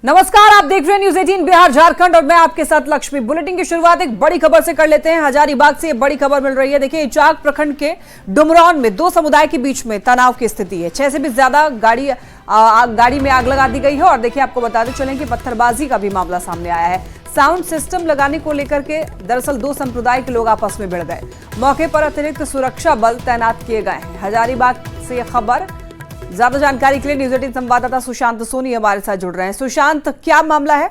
नमस्कार, आप देख रहे हैं न्यूज 18 बिहार झारखंड और मैं आपके साथ लक्ष्मी। बुलेटिन की शुरुआत एक बड़ी खबर से कर लेते हैं। हजारीबाग से एक बड़ी खबर मिल रही है। देखिए, इचाक प्रखंड के डुमरौन में दो समुदाय के बीच में तनाव की स्थिति है। 6 से भी ज्यादा गाड़ी में आग लगा दी गई है। और देखिए, आपको बताते चलें कि पत्थरबाजी का भी मामला सामने आया है। साउंड सिस्टम लगाने को लेकर के दरअसल दो संप्रदाय के लोग आपस में भिड़ गए। मौके पर अतिरिक्त सुरक्षा बल तैनात किए गए हैं। हजारीबाग से यह खबर। ज्यादा जानकारी के लिए न्यूज 18 संवाददाता सुशांत सोनी हमारे साथ जुड़ रहे हैं। सुशांत, क्या मामला है?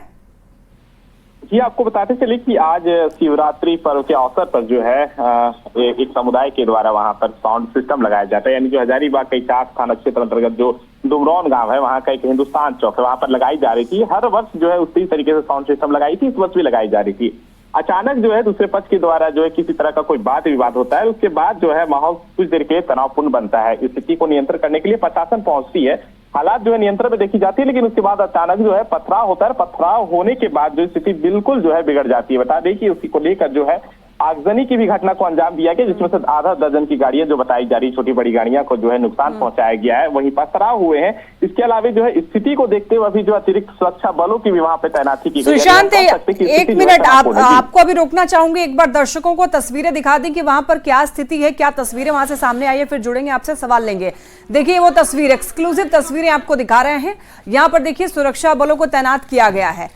जी, आपको बताते चले कि आज शिवरात्रि पर्व के अवसर पर जो है एक समुदाय के द्वारा वहां पर साउंड सिस्टम लगाया जाता है। यानी जो हजारीबाग के इचाक थाना क्षेत्र अंतर्गत जो डुमरौन गांव है, वहां का एक हिंदुस्तान चौक है, वहां पर लगाई जा रही थी। हर वर्ष जो है उसी तरीके से साउंड सिस्टम लगाई थी, इस वर्ष भी लगाई जा रही थी। अचानक जो है दूसरे पक्ष के द्वारा जो है किसी तरह का कोई वाद विवाद होता है। उसके बाद जो है माहौल कुछ देर के लिए तनावपूर्ण बनता है। इस स्थिति को नियंत्रण करने के लिए प्रशासन पहुंचती है। हालात जो है नियंत्रण में देखी जाती है, लेकिन उसके बाद अचानक जो है पथराव होता है। पथराव होने के बाद जो स्थिति बिल्कुल जो है बिगड़ जाती है। बता दें कि उसी को लेकर जो है आगजनी की भी घटना को अंजाम दिया गया, जिसमें से आधा दर्जन की गाड़ियां जो बताई जा रही, छोटी बड़ी गाड़ियां को जो है नुकसान पहुंचाया गया है, वहीं पथराव हुए हैं। इसके अलावा जो है स्थिति को देखते हुए अभी जो अतिरिक्त सुरक्षा बलों की भी वहां पे तैनाती की गई है। सुशांत, एक मिनट आपको अभी रोकना चाहूंगी। एक बार दर्शकों को तस्वीरें दिखा दी कि वहां पर क्या स्थिति है, क्या तस्वीरें वहां से सामने आई है, फिर जुड़ेंगे आपसे, सवाल लेंगे। देखिए, वो तस्वीर, एक्सक्लूसिव तस्वीरें आपको दिखा रहे हैं। यहाँ पर देखिए, सुरक्षा बलों को तैनात किया गया है,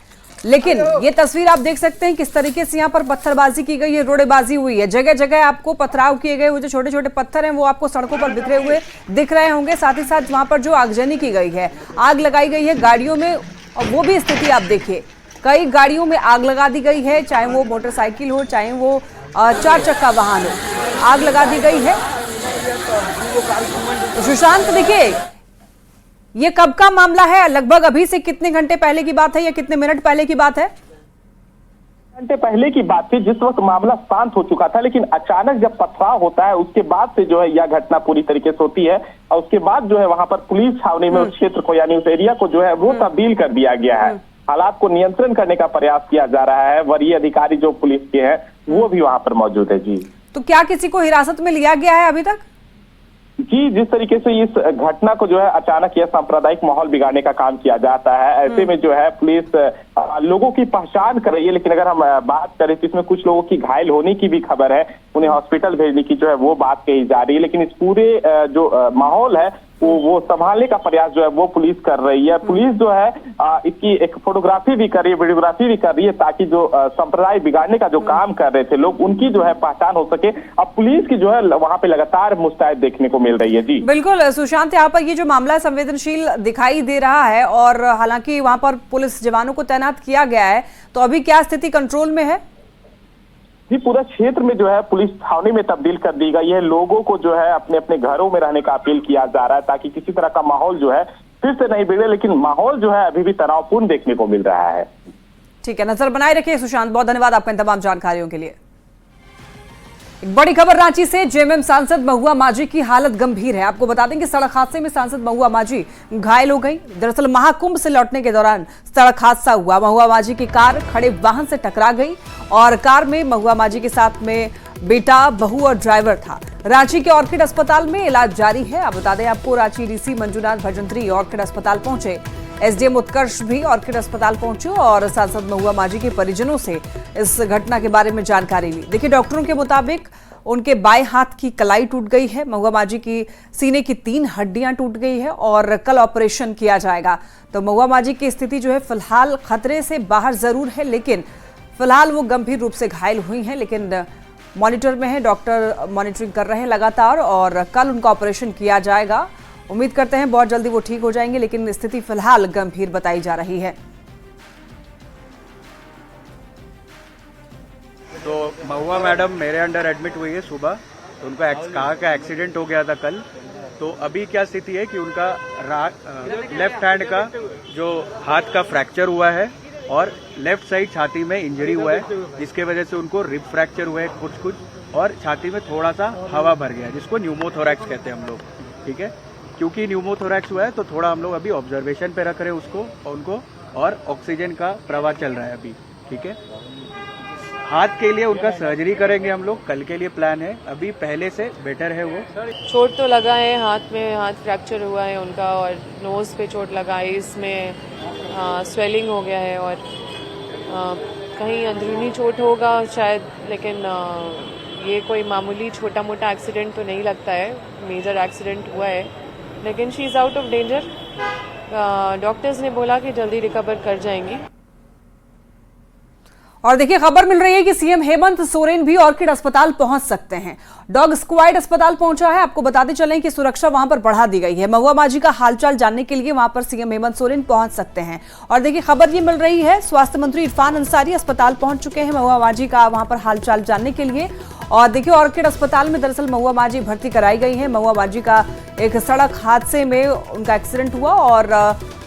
लेकिन ये तस्वीर आप देख सकते हैं किस तरीके से यहाँ पर पत्थरबाजी की गई है, रोड़ेबाजी हुई है। जगह जगह आपको पथराव किए गए हुए जो छोटे छोटे पत्थर हैं वो आपको सड़कों पर बिखरे हुए दिख रहे होंगे। साथ ही साथ वहां पर जो आगजनी की गई है, आग लगाई गई है गाड़ियों में, और वो भी स्थिति आप देखिए, कई गाड़ियों में आग लगा दी गई है, चाहे वो मोटरसाइकिल हो, चाहे वो 4 चक्का वाहन हो, आग लगा दी गई है। सुशांत, देखिए, ये कब का मामला है? लगभग अभी से कितने घंटे पहले की बात है या कितने मिनट पहले की बात है? घंटे पहले की बात थी, जिस वक्त मामला शांत हो चुका था। लेकिन अचानक जब पथराव होता है, उसके बाद से जो है यह घटना पूरी तरीके से होती है। और उसके बाद जो है वहां पर पुलिस छावनी में उस क्षेत्र को, यानी उस एरिया को जो है वो तब्दील कर दिया गया है। हालात को नियंत्रण करने का प्रयास किया जा रहा है। वरीय अधिकारी जो पुलिस के हैं वो भी वहां पर मौजूद है। जी, तो क्या किसी को हिरासत में लिया गया है अभी तक? जी, जिस तरीके से इस घटना को जो है अचानक यह सांप्रदायिक माहौल बिगाड़ने का काम किया जाता है, ऐसे में जो है पुलिस लोगों की पहचान कर रही है। लेकिन अगर हम बात करें तो इसमें कुछ लोगों की घायल होने की भी खबर है, उन्हें हॉस्पिटल भेजने की जो है वो बात कही जा रही है। लेकिन इस पूरे जो माहौल है वो संभालने का प्रयास जो है वो पुलिस कर रही है। पुलिस जो है इसकी एक फोटोग्राफी भी कर रही है, वीडियोग्राफी भी कर रही है, ताकि जो संप्रदाय बिगाड़ने का जो काम कर रहे थे लोग, उनकी जो है पहचान हो सके। अब पुलिस की जो है वहां पे लगातार मुस्तैद देखने को मिल रही है। जी बिल्कुल सुशांत, यहाँ पर ये जो मामला संवेदनशील दिखाई दे रहा है, और हालांकि वहां पर पुलिस जवानों को तैनात किया गया है, तो अभी क्या स्थिति कंट्रोल में है? जी, पूरा क्षेत्र में जो है पुलिस छावनी में तब्दील कर दी गई है। लोगों को जो है अपने अपने घरों में रहने का अपील किया जा रहा है, ताकि किसी तरह का माहौल जो है फिर से नहीं बिगड़े। लेकिन माहौल जो है अभी भी तनावपूर्ण देखने को मिल रहा है। ठीक है, नजर बनाए रखिए सुशांत, बहुत धन्यवाद आपका इन तमाम जानकारियों के लिए। एक बड़ी खबर रांची से। जेएमएम सांसद महुआ माझी की हालत गंभीर है। आपको बता दें कि सड़क हादसे में सांसद महुआ माझी घायल हो गई। दरअसल महाकुंभ से लौटने के दौरान सड़क हादसा हुआ। महुआ माझी की कार खड़े वाहन से टकरा गई और कार में महुआ माझी के साथ में बेटा, बहू और ड्राइवर था। रांची के ऑर्किड अस्पताल में इलाज जारी है। अब बता दें आपको, रांची डीसी मंजूनाथ भजंत्री ऑर्किड अस्पताल पहुंचे। एसडीएम उत्कर्ष भी ऑर्किड अस्पताल पहुंचे और सांसद महुआ माझी के परिजनों से इस घटना के बारे में जानकारी ली। देखिए, डॉक्टरों के मुताबिक उनके बाएं हाथ की कलाई टूट गई है। महुआ माझी की सीने की 3 हड्डियां टूट गई है और कल ऑपरेशन किया जाएगा। तो महुआ माझी की स्थिति जो है फिलहाल खतरे से बाहर जरूर है, लेकिन फिलहाल वो गंभीर रूप से घायल हुई हैं, लेकिन मॉनिटर में है। डॉक्टर मॉनिटरिंग कर रहे हैं लगातार और कल उनका ऑपरेशन किया जाएगा। उम्मीद करते हैं बहुत जल्दी वो ठीक हो जाएंगे, लेकिन स्थिति फिलहाल गंभीर बताई जा रही है। तो महुआ मैडम मेरे अंडर एडमिट हुई है सुबह। तो उनका कार का एक्सीडेंट हो गया था कल। तो अभी क्या स्थिति है कि उनका लेफ्ट हैंड का जो हाथ का फ्रैक्चर हुआ है और लेफ्ट साइड छाती में इंजरी हुआ है, जिसके वजह से उनको रिब फ्रैक्चर हुआ है कुछ, और छाती में थोड़ा सा हवा भर गया है, जिसको न्यूमोथोरैक्स कहते हैं हम लोग। ठीक है, क्योंकि न्यूमोथोरैक्स हुआ है तो थोड़ा हम लोग अभी ऑब्जर्वेशन पे रख रहे हैं उसको, और उनको, और ऑक्सीजन का प्रवाह चल रहा है अभी। ठीक है, हाथ के लिए उनका सर्जरी करेंगे हम लोग, कल के लिए प्लान है। अभी पहले से बेटर है वो। चोट तो लगा है हाथ में, हाथ फ्रैक्चर हुआ है उनका, और नोज़ पे चोट लगा है, इसमें स्वेलिंग हो गया है, और कहीं अंदरूनी चोट होगा शायद, लेकिन ये कोई मामूली छोटा मोटा एक्सीडेंट तो नहीं लगता है, मेजर एक्सीडेंट हुआ है, लेकिन she is out of danger. Doctors ने बोला कि जल्दी रिकवर कर जाएंगी। और देखिए खबर मिल रही है कि सीएम हेमंत सोरेन भी ऑर्किड अस्पताल पहुंच सकते हैं। डॉग स्क्वाड अस्पताल पहुंचा है। आपको बताते चलें कि सुरक्षा वहां पर बढ़ा दी गई है। महुआ माझी का हालचाल जानने के लिए वहां पर सीएम हेमंत सोरेन पहुंच सकते हैं। और देखिए खबर ये मिल रही है, स्वास्थ्य मंत्री इरफान अंसारी अस्पताल पहुंच चुके हैं महुआ माझी का वहां पर हालचाल जानने के लिए। और देखिए ऑर्किड अस्पताल में दरअसल महुआ माझी भर्ती कराई गई है। महुआ माझी का एक सड़क हादसे में उनका एक्सीडेंट हुआ और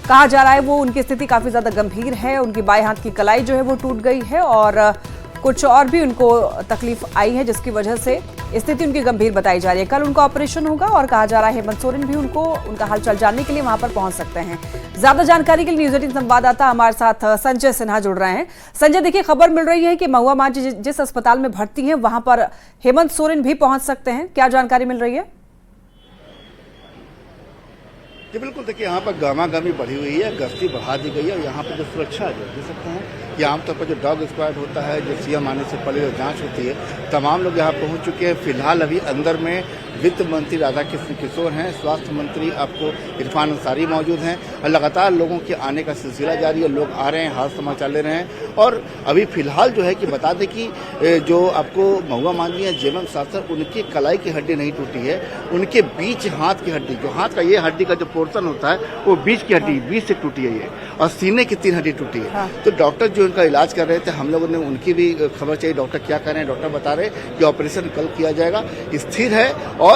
कहा जा रहा है वो उनकी स्थिति काफी ज्यादा गंभीर है। उनकी बाएं हाथ की कलाई जो है वो टूट गई है और कुछ और भी उनको तकलीफ आई है, जिसकी वजह से स्थिति उनकी गंभीर बताई जा रही है। कल उनका ऑपरेशन होगा और कहा जा रहा है हेमंत सोरेन भी उनका हालचाल जानने के लिए वहां पर पहुंच सकते हैं। ज्यादा जानकारी के लिए न्यूज 18 संवाददाता हमारे साथ संजय सिन्हा जुड़ रहे हैं। संजय, देखिए खबर मिल रही है कि महुआ माझी जिस अस्पताल में भर्ती है वहां पर हेमंत सोरेन भी पहुंच सकते हैं, क्या जानकारी मिल रही है? जी बिल्कुल, देखिए यहाँ पर गामा-गामी बढ़ी हुई है, गश्ती बढ़ा दी गई है और यहाँ पर जो सुरक्षा है देख सकते हैं कि आमतौर पर जो डॉग स्क्वाड होता है, जो सीएम आने से पहले जो जांच होती है, तमाम लोग यहाँ पहुँच चुके हैं। फिलहाल अभी अंदर में वित्त मंत्री राधाकृष्ण किशोर हैं, स्वास्थ्य मंत्री आपको इरफान अंसारी मौजूद हैं और लगातार लोगों के आने का सिलसिला जारी है। लोग आ रहे हैं, हाल समाचार ले रहे हैं। और अभी फिलहाल जो है कि बता दें कि जो आपको महुआ माझी है जेएमएम सांसद, उनकी कलाई की हड्डी नहीं टूटी है, उनके बीच हाथ की हड्डी, जो हाथ का ये हड्डी का जो पोर्शन होता है वो बीच की हड्डी बीच से टूटी है ये, और सीने की 3 हड्डी टूटी है। तो डॉक्टर जो इनका इलाज कर रहे थे, हम लोगों ने उनकी भी खबर चाहिए डॉक्टर क्या कर रहे हैं। डॉक्टर बता रहे कि ऑपरेशन कल किया जाएगा, स्थिर है और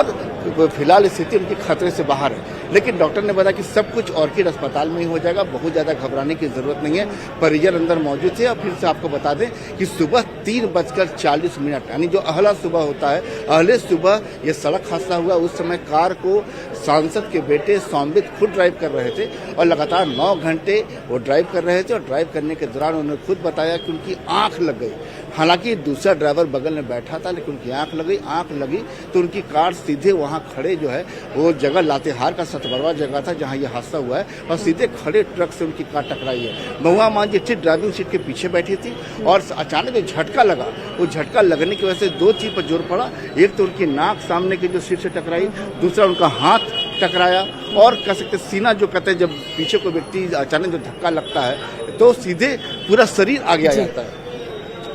फिलहाल स्थिति उनकी खतरे से बाहर है। लेकिन डॉक्टर ने बताया कि सब कुछ ऑर्किड अस्पताल में ही हो जाएगा, बहुत ज्यादा घबराने की जरूरत नहीं है। परिजन अंदर मौजूद थे। और फिर से आपको बता दें कि सुबह 3:40 यानी जो अहला सुबह होता है, अहले सुबह ये सड़क हादसा हुआ। उस समय कार को सांसद के बेटे सौम्बित खुद ड्राइव कर रहे थे और लगातार 9 घंटे वो ड्राइव कर रहे थे। और ड्राइव करने के दौरान उन्होंने खुद बताया कि उनकी आंख लग गई। हालांकि दूसरा ड्राइवर बगल में बैठा था, लेकिन उनकी आंख लगी तो उनकी कार सीधे वहां खड़े जो है वो जगह लातेहार का सतबरवा जगह था जहां ये हादसा हुआ है, और सीधे खड़े ट्रक से उनकी कार टकराई है। महुआ माझी ठीक ड्राइविंग सीट के पीछे बैठी थी और अचानक जो झटका लगा, वो झटका लगने की वजह से 2 चीज पर जोर पड़ा। एक तो उनकी नाक सामने की जो सीट से टकराई, दूसरा उनका हाथ टकराया और कह सकते सीना, जो कहते हैं जब पीछे कोई व्यक्ति अचानक जो धक्का लगता है तो सीधे पूरा शरीर आगे आ जाता है।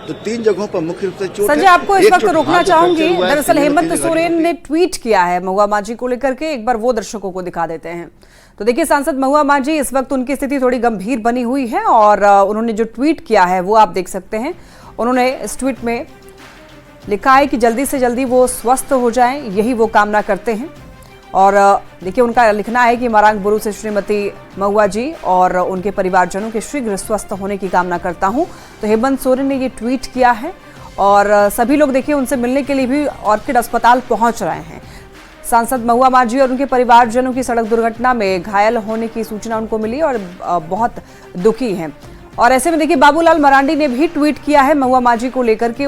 तो 3 जगहों पर मुख्य रूप से चोट। संजय, आपको इस वक्त रोकना चाहूंगी। दरअसल हेमंत सोरेन ने ट्वीट किया है महुआ माझी को लेकर के, एक बार वो दर्शकों को दिखा देते हैं। तो देखिए सांसद महुआ माझी, इस वक्त उनकी स्थिति थोड़ी गंभीर बनी हुई है और उन्होंने जो ट्वीट किया है वो आप देख सकते हैं। उन्होंने इस ट्वीट में लिखा है कि जल्दी से जल्दी वो स्वस्थ हो जाएं, यही वो कामना करते हैं। और देखिए उनका लिखना है कि मरांग बुरु से श्रीमती महुआ जी और उनके परिवारजनों के शीघ्र स्वस्थ होने की कामना करता हूं। तो हेमंत सोरेन ने ये ट्वीट किया है और सभी लोग देखिए उनसे मिलने के लिए भी ऑर्किड अस्पताल पहुंच रहे हैं। सांसद महुआ माझी और उनके परिवारजनों की सड़क दुर्घटना में घायल होने की सूचना उनको मिली और बहुत दुखी हैं। और ऐसे में देखिए बाबूलाल मरांडी ने भी ट्वीट किया है महुआ माझी को लेकर के।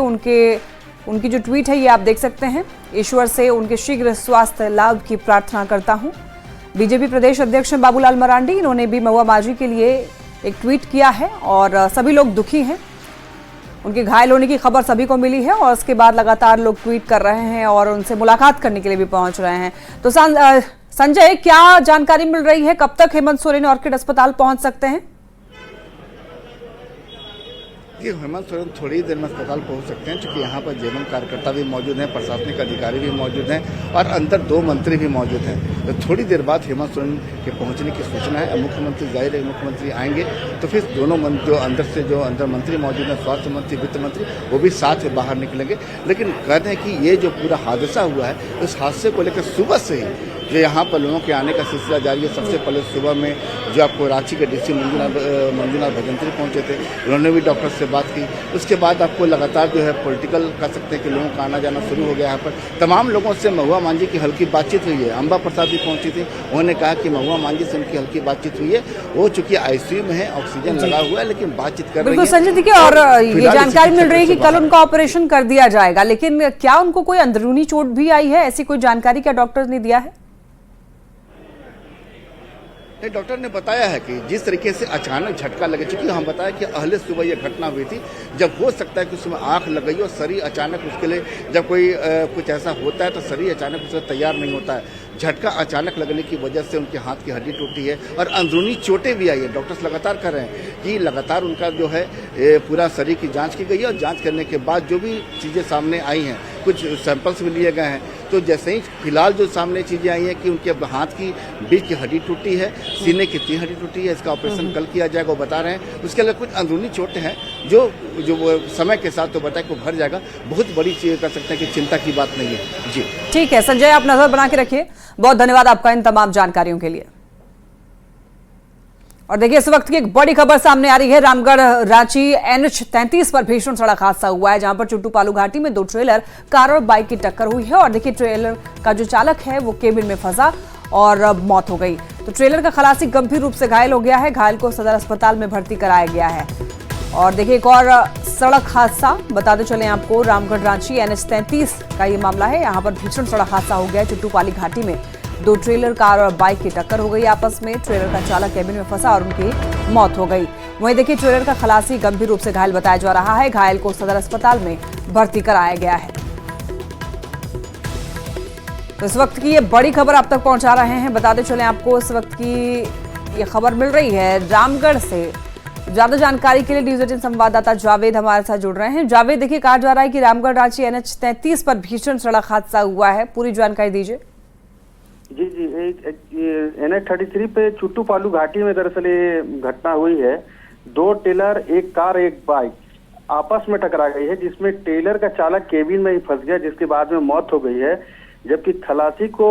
उनकी जो ट्वीट है ये आप देख सकते हैं। ईश्वर से उनके शीघ्र स्वास्थ्य लाभ की प्रार्थना करता हूं। बीजेपी प्रदेश अध्यक्ष बाबूलाल मरांडी, इन्होंने भी महुआ माझी के लिए एक ट्वीट किया है और सभी लोग दुखी हैं। उनके घायल होने की खबर सभी को मिली है और उसके बाद लगातार लोग ट्वीट कर रहे हैं और उनसे मुलाकात करने के लिए भी पहुंच रहे हैं। तो संजय, क्या जानकारी मिल रही है, कब तक हेमंत सोरेन ऑर्किड अस्पताल पहुंच सकते हैं? हेमंत सोरेन थोड़ी देर में अस्पताल पहुंच सकते हैं, क्योंकि यहाँ पर जेएमएम कार्यकर्ता भी मौजूद हैं, प्रशासनिक अधिकारी भी मौजूद हैं और अंदर 2 मंत्री भी मौजूद हैं। तो थोड़ी देर बाद हेमंत सोरेन के पहुंचने की सूचना है। मुख्यमंत्री जाहिर है, मुख्यमंत्री आएंगे तो फिर दोनों जो अंदर मंत्री मौजूद हैं, स्वास्थ्य मंत्री, वित्त मंत्री, वो भी साथ में बाहर निकलेंगे। लेकिन कहते हैं कि ये जो पूरा हादसा हुआ है, उस हादसे को लेकर सुबह से ही जो यहाँ पर लोगों के आने का सिलसिला जारी है। सबसे पहले सुबह में जो आपको रांची के डीसी मंजूनाथ भजंत्री पहुँचे थे, उन्होंने भी डॉक्टर से बात की। उसके बाद आपको लगातार जो है पॉलिटिकल कह सकते हैं कि लोगों का आना जाना शुरू हो गया। यहाँ पर तमाम लोगों से महुआ मांझी की हल्की बातचीत हुई है। अंबा प्रसाद भी पहुँची थी, उन्होंने कहा कि महुआ मांझी से उनकी हल्की बातचीत हुई है। वो चूंकि आईसीयू में है, ऑक्सीजन लगा हुआ है, लेकिन बातचीत कर रही है। बिल्कुल संजय, देखिए और ये जानकारी मिल रही है कि कल उनका ऑपरेशन कर दिया जाएगा, लेकिन क्या उनको कोई अंदरूनी चोट भी आई है? ऐसी कोई जानकारी क्या डॉक्टर ने दिया है? डॉक्टर ने बताया है कि जिस तरीके से अचानक झटका लगे, चूंकि हम बताया कि अहले सुबह यह घटना हुई थी, जब हो सकता है कि उसमें आंख लग गई और शरीर अचानक उसके लिए जब कोई कुछ ऐसा होता है तो शरीर अचानक उससे तैयार नहीं होता है। झटका अचानक लगने की वजह से उनके हाथ की हड्डी टूटी है और अंदरूनी चोटें भी आई है। डॉक्टर्स लगातार कर रहे हैं कि लगातार उनका जो है पूरा शरीर की जांच की गई है और जांच करने के बाद जो भी चीज़ें सामने आई हैं, कुछ सैंपल्स भी लिए गए हैं, तो जैसे ही फिलहाल जो सामने चीज़ें आई हैं कि उनके हाथ की बीच की हड्डी टूटी है, सीने की 3 हड्डी टूटी है, इसका ऑपरेशन कल किया जाएगा, वो बता रहे हैं। उसके अलावा कुछ अंदरूनी चोटें हैं जो समय के साथ तो बताए को भर जाएगा। बहुत बड़ी चीज़ कर सकते हैं कि चिंता की बात नहीं है। जी ठीक है संजय, आप नजर बना के रखिए। बहुत धन्यवाद आपका इन तमाम जानकारियों के लिए। और देखिए इस वक्त की एक बड़ी खबर सामने आ रही है। रामगढ़ रांची NH-33 पर भीषण सड़क हादसा हुआ है, जहां पर चुट्टू-पालू घाटी में 2 ट्रेलर कार और बाइक की टक्कर हुई है। और देखिए ट्रेलर का जो चालक है वो केबिन में फंसा और मौत हो गई। तो ट्रेलर का खलासी गंभीर रूप से घायल हो गया है, घायल को सदर अस्पताल में भर्ती कराया गया है। और देखिए एक और सड़क हादसा बताते चले आपको, रामगढ़ रांची NH-33 का ये मामला है। यहाँ पर भीषण सड़क हादसा हो गया। चुट्टू-पाली घाटी में 2 ट्रेलर कार और बाइक की टक्कर हो गई आपस में। ट्रेलर का चालक केबिन में फंसा और उनकी मौत हो गई। वहीं देखिए ट्रेलर का खलासी गंभीर रूप से घायल बताया जा रहा है, घायल को सदर अस्पताल में भर्ती कराया गया है। तो इस वक्त की ये बड़ी खबर आप तक पहुंचा रहे हैं। बताते चले आपको इस वक्त की ये खबर मिल रही है रामगढ़ से। ज्यादा जानकारी के लिए न्यूज 18 संवाददाता जावेद हमारे साथ जुड़ रहे हैं। जावेद, देखिए कहा जा रहा है कि रामगढ़ रांची NH-33 पर भीषण सड़क हादसा हुआ है, पूरी जानकारी दीजिए। जी NH-33 पे चुट्टू-पालू घाटी में दरअसल ये घटना हुई है। 2 ट्रेलर, 1 कार, 1 बाइक आपस में टकरा गई है, जिसमें ट्रेलर का चालक केबिन में ही फंस गया, जिसके बाद में मौत हो गई है। जबकि खलासी को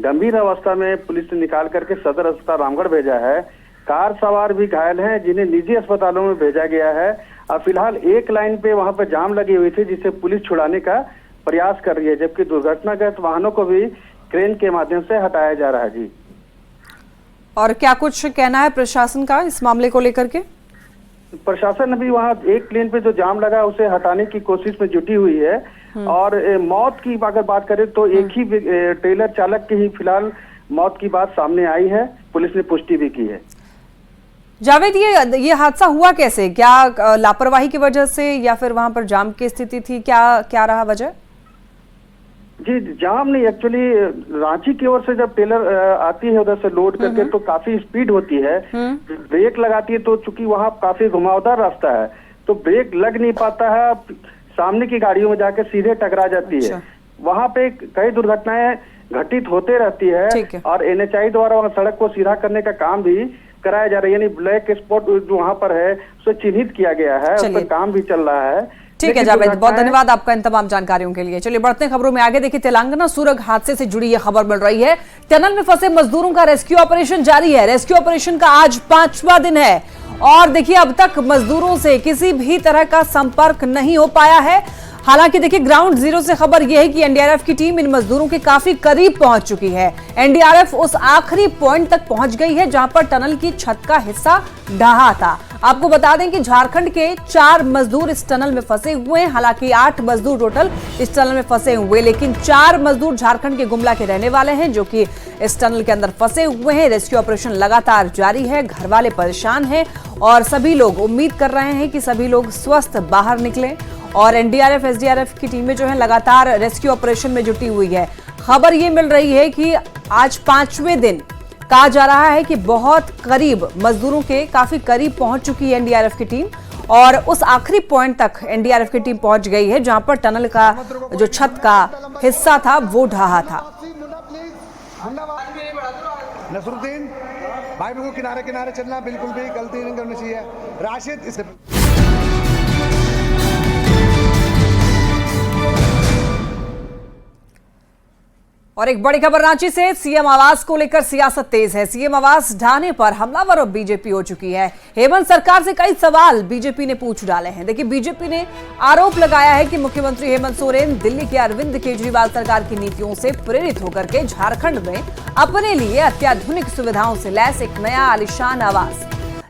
गंभीर अवस्था में पुलिस ने निकाल करके सदर अस्पताल रामगढ़ भेजा है। कार सवार भी घायल हैं, जिन्हें निजी अस्पतालों में भेजा गया है। और फिलहाल एक लाइन पे वहां पर जाम लगी हुई थी, जिसे पुलिस छुड़ाने का प्रयास कर रही है, जबकि दुर्घटनाग्रस्त वाहनों को भी क्रेन के माध्यम से हटाया जा रहा है। जी, और क्या कुछ कहना है प्रशासन का इस मामले को लेकर के? प्रशासन अभी वहाँ एक लेन पे जो जाम लगा उसे हटाने की कोशिश में जुटी हुई है। और मौत की अगर बात करें तो एक ही ट्रेलर चालक की ही फिलहाल मौत की बात सामने आई है, पुलिस ने पुष्टि भी की है। जावेद, ये हादसा हुआ कैसे? क्या लापरवाही की वजह से या फिर वहां पर जाम की स्थिति थी? क्या रहा वजह? जी, जाम नहीं, एक्चुअली रांची की ओर से जब ट्रेलर आती है उधर से लोड करके तो काफी स्पीड होती है, ब्रेक लगाती है, तो चूंकि वहाँ काफी घुमावदार रास्ता है तो ब्रेक लग नहीं पाता है, सामने की गाड़ियों में जाके सीधे टकरा जाती है। वहाँ पे कई दुर्घटनाएं घटित होते रहती है और NHI द्वारा वहाँ सड़क को सीधा करने का काम भी कराया जा रहा है, यानी ब्लैक स्पॉट जो वहाँ पर है उसे चिन्हित किया गया है, उस पर काम भी चल रहा है। ठीक है जावेद, बहुत धन्यवाद आपका इन तमाम जानकारियों के लिए। चलिए बढ़ते हैं खबरों में आगे। देखिए तेलंगाना सुरंग हादसे से जुड़ी यह खबर मिल रही है। टनल में फंसे मजदूरों का रेस्क्यू ऑपरेशन जारी है। रेस्क्यू ऑपरेशन का आज 5वां दिन है और देखिए अब तक मजदूरों से किसी भी तरह का संपर्क नहीं हो पाया है। हालांकि देखिए ग्राउंड जीरो से खबर यह है कि NDRF की टीम इन मजदूरों के काफी करीब पहुंच चुकी है। NDRF उस आखिरी पॉइंट तक पहुंच गई है जहां पर टनल की छत का हिस्सा ढहा था। आपको बता दें कि झारखंड के 4 मजदूर इस टनल में फंसे हुए हैं। हालांकि 8 मजदूर टोटल इस टनल में फंसे हुए, लेकिन 4 मजदूर झारखंड के गुमला के रहने वाले हैं जो कि इस टनल के अंदर फंसे हुए हैं। रेस्क्यू ऑपरेशन लगातार जारी है। घर वाले परेशान हैं और सभी लोग उम्मीद कर रहे हैं कि सभी लोग स्वस्थ बाहर निकलें। और NDRF SDRF की टीमें जो है लगातार रेस्क्यू ऑपरेशन में जुटी हुई है। खबर ये मिल रही है कि आज 5वें दिन कहा जा रहा है कि बहुत करीब मजदूरों के काफी करीब पहुंच चुकी है NDRF की टीम और उस आखिरी पॉइंट तक NDRF की टीम पहुंच गई है जहां पर टनल का जो छत का हिस्सा था वो ढहा था। नसरुद्दीन भाई बिल्कुल किनारे किनारे चलना, बिल्कुल भी गलती नहीं करनी चाहिए। राशिद इस और एक बड़ी खबर रांची से, सीएम आवास को लेकर सियासत तेज है। सीएम आवास ढाने पर हमलावर अब बीजेपी हो चुकी है। हेमंत सरकार से कई सवाल बीजेपी ने पूछ डाले हैं। देखिए, बीजेपी ने आरोप लगाया है कि मुख्यमंत्री हेमंत सोरेन दिल्ली के अरविंद केजरीवाल सरकार की नीतियों से प्रेरित होकर के झारखंड में अपने लिए अत्याधुनिक सुविधाओं से लैस एक नया आलीशान आवास,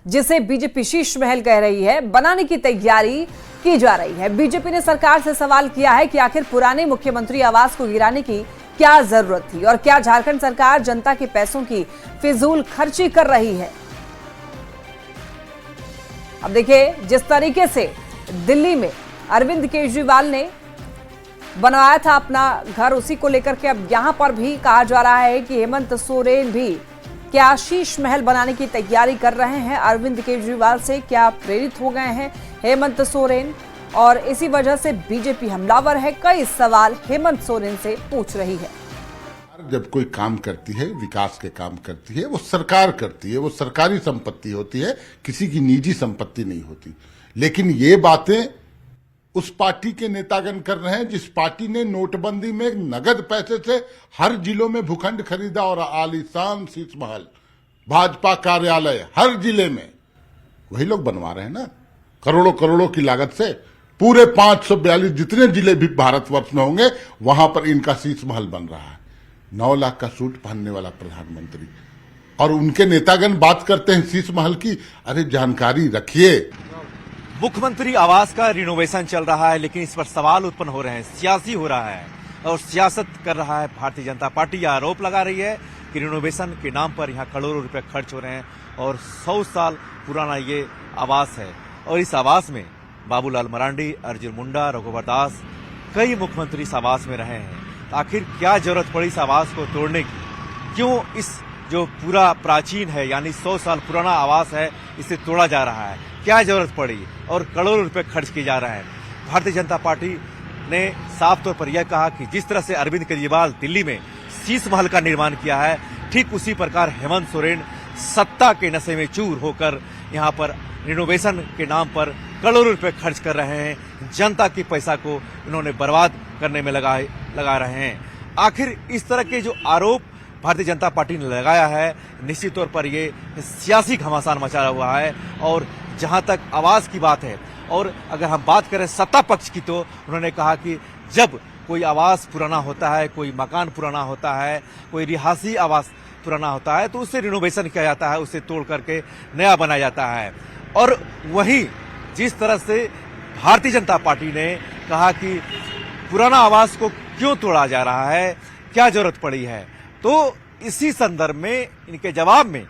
जिसे बीजेपी शीश महल कह रही है, बनाने की तैयारी की जा रही है। बीजेपी ने सरकार से सवाल किया है कि आखिर पुराने मुख्यमंत्री आवास को गिराने की क्या जरूरत थी और क्या झारखंड सरकार जनता के पैसों की फिजूल खर्ची कर रही है। अब देखिए, जिस तरीके से दिल्ली में अरविंद केजरीवाल ने बनवाया था अपना घर, उसी को लेकर के अब यहां पर भी कहा जा रहा है कि हेमंत सोरेन भी क्या शीश महल बनाने की तैयारी कर रहे हैं। अरविंद केजरीवाल से क्या प्रेरित हो गए हैं हेमंत सोरेन, और इसी वजह से बीजेपी हमलावर है। कई सवाल हेमंत सोरेन से पूछ रही है। जब कोई काम करती है, विकास के काम करती है, वो सरकार करती है, वो सरकारी संपत्ति होती है, किसी की निजी संपत्ति नहीं होती। लेकिन ये बातें उस पार्टी के नेतागण कर रहे हैं जिस पार्टी ने नोटबंदी में नगद पैसे से हर जिलों में भूखंड खरीदा और आलीशान शीश महल, भाजपा कार्यालय हर जिले में वही लोग बनवा रहे हैं ना, करोड़ों करोड़ों की लागत से। पूरे 542 जितने जिले भी भारतवर्ष में होंगे वहां पर इनका शीश महल बन रहा है। 9 लाख का सूट पहनने वाला प्रधानमंत्री, और उनके नेतागण बात करते हैं शीश महल की। अरे जानकारी रखिए। मुख्यमंत्री आवास का रिनोवेशन चल रहा है, लेकिन इस पर सवाल उत्पन्न हो रहे हैं, सियासी हो रहा है और सियासत कर रहा है भारतीय जनता पार्टी। यह आरोप लगा रही है कि रिनोवेशन के नाम पर यहां करोड़ों रुपए खर्च हो रहे हैं और 100 साल पुराना ये आवास है। और इस आवास में बाबूलाल मरांडी, अर्जुन मुंडा, रघुवर दास, कई मुख्यमंत्री इस आवास में रहे हैं। आखिर क्या जरूरत पड़ी इस आवास को तोड़ने की? क्यों इस जो पूरा प्राचीन है यानी 100 साल पुराना आवास है, इसे तोड़ा जा रहा है? क्या जरूरत पड़ी और करोड़ों रुपए खर्च किए जा रहे हैं? भारतीय जनता पार्टी ने साफ तौर पर यह कहा कि जिस तरह से अरविंद केजरीवाल दिल्ली में शीश महल का निर्माण किया है, ठीक उसी प्रकार हेमंत सोरेन सत्ता के नशे में चूर होकर यहाँ पर रिनोवेशन के नाम पर करोड़ों रुपए खर्च कर रहे हैं। जनता के पैसा को इन्होंने बर्बाद करने में लगा रहे हैं। आखिर इस तरह के जो आरोप भारतीय जनता पार्टी ने लगाया है, निश्चित तौर पर ये सियासी घमासान मचा हुआ है। और जहां तक आवास की बात है, और अगर हम बात करें सत्ता पक्ष की, तो उन्होंने कहा कि जब कोई आवास पुराना होता है, कोई मकान पुराना होता है, कोई रिहायशी आवास पुराना होता है, तो उससे रिनोवेशन किया जाता है, उसे तोड़ करके नया बनाया जाता है। और वहीं जिस तरह से भारतीय जनता पार्टी ने कहा कि पुराना आवास को क्यों तोड़ा जा रहा है, क्या जरूरत पड़ी है, तो इसी संदर्भ में इनके जवाब में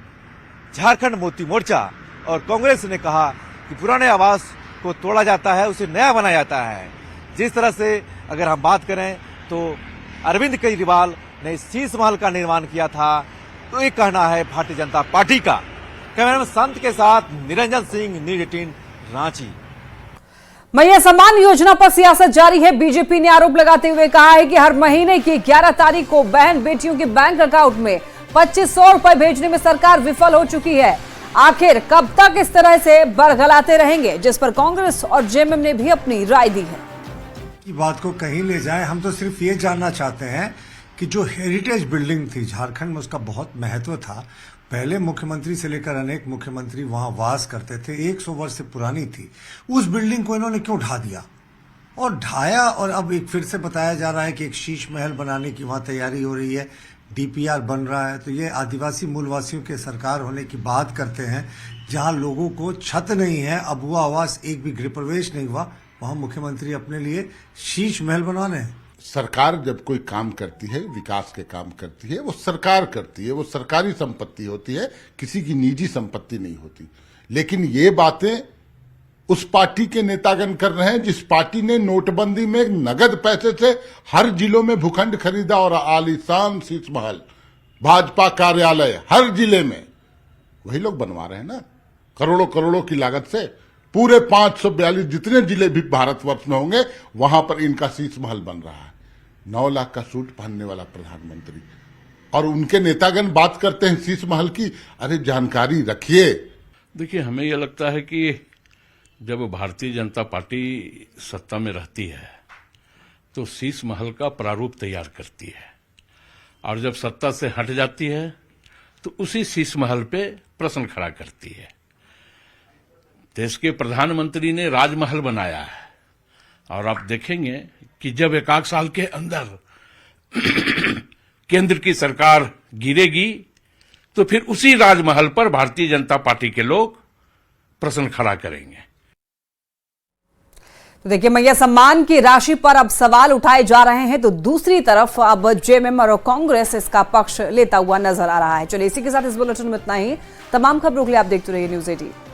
झारखंड मुक्ति मोर्चा और कांग्रेस ने कहा कि पुराने आवास को तोड़ा जाता है, उसे नया बनाया जाता है। जिस तरह से अगर हम बात करें तो अरविंद केजरीवाल ने शीश महल का निर्माण किया था, तो ये कहना है भारतीय जनता पार्टी का। कैमरामैन संत के साथ निरंजन सिंह, न्यूज़ 18 रांची। मैया सम्मान योजना पर सियासत जारी है। बीजेपी ने आरोप लगाते हुए कहा है कि हर महीने की 11 तारीख को बहन बेटियों के बैंक अकाउंट में 2500 रुपए भेजने में सरकार विफल हो चुकी है। आखिर कब तक इस तरह से बरगलाते रहेंगे, जिस पर कांग्रेस और जेएमएम ने भी अपनी राय दी है। की बात को कहीं ले जाए, हम तो सिर्फ ये जानना चाहते हैं कि जो हेरिटेज बिल्डिंग थी झारखंड में, उसका बहुत महत्व था। पहले मुख्यमंत्री से लेकर अनेक मुख्यमंत्री वहां वास करते थे, 100 वर्ष से पुरानी थी। उस बिल्डिंग को इन्होंने क्यों ढा दिया और ढाया, और अब एक फिर से बताया जा रहा है कि एक शीश महल बनाने की वहां तैयारी हो रही है, डीपीआर बन रहा है। तो ये आदिवासी मूलवासियों के सरकार होने की बात करते हैं, जहां लोगों को छत नहीं है, अब वो आवास एक भी गृह प्रवेश नहीं हुआ, वहां मुख्यमंत्री अपने लिए शीश महल बनवाने हैं। सरकार जब कोई काम करती है, विकास के काम करती है, वो सरकार करती है, वो सरकारी संपत्ति होती है, किसी की निजी संपत्ति नहीं होती। लेकिन ये बातें उस पार्टी के नेतागण कर रहे हैं जिस पार्टी ने नोटबंदी में नगद पैसे से हर जिलों में भूखंड खरीदा और आलीशान शीश महल, भाजपा कार्यालय हर जिले में वही लोग बनवा रहे हैं ना, करोड़ों करोड़ों की लागत से। पूरे 542 जितने जिले भी भारतवर्ष में होंगे वहां पर इनका शीश महल बन रहा है। 9 लाख का सूट पहनने वाला प्रधानमंत्री, और उनके नेतागण बात करते हैं शीश महल की। अरे जानकारी रखिए। देखिए, हमें यह लगता है कि जब भारतीय जनता पार्टी सत्ता में रहती है तो शीश महल का प्रारूप तैयार करती है और जब सत्ता से हट जाती है तो उसी शीश महल पे प्रश्न खड़ा करती है। देश के प्रधानमंत्री ने राजमहल बनाया है और आप देखेंगे कि जब 1 साल के अंदर केंद्र की सरकार गिरेगी तो फिर उसी राजमहल पर भारतीय जनता पार्टी के लोग प्रश्न खड़ा करेंगे। तो देखिए, मैया सम्मान की राशि पर अब सवाल उठाए जा रहे हैं, तो दूसरी तरफ अब जेएमएम और कांग्रेस इसका पक्ष लेता हुआ नजर आ रहा है। चलिए, इसी के साथ इस बुलेटिन में इतना ही। तमाम खबरों के लिए आप देखते रहिए न्यूज़ 18।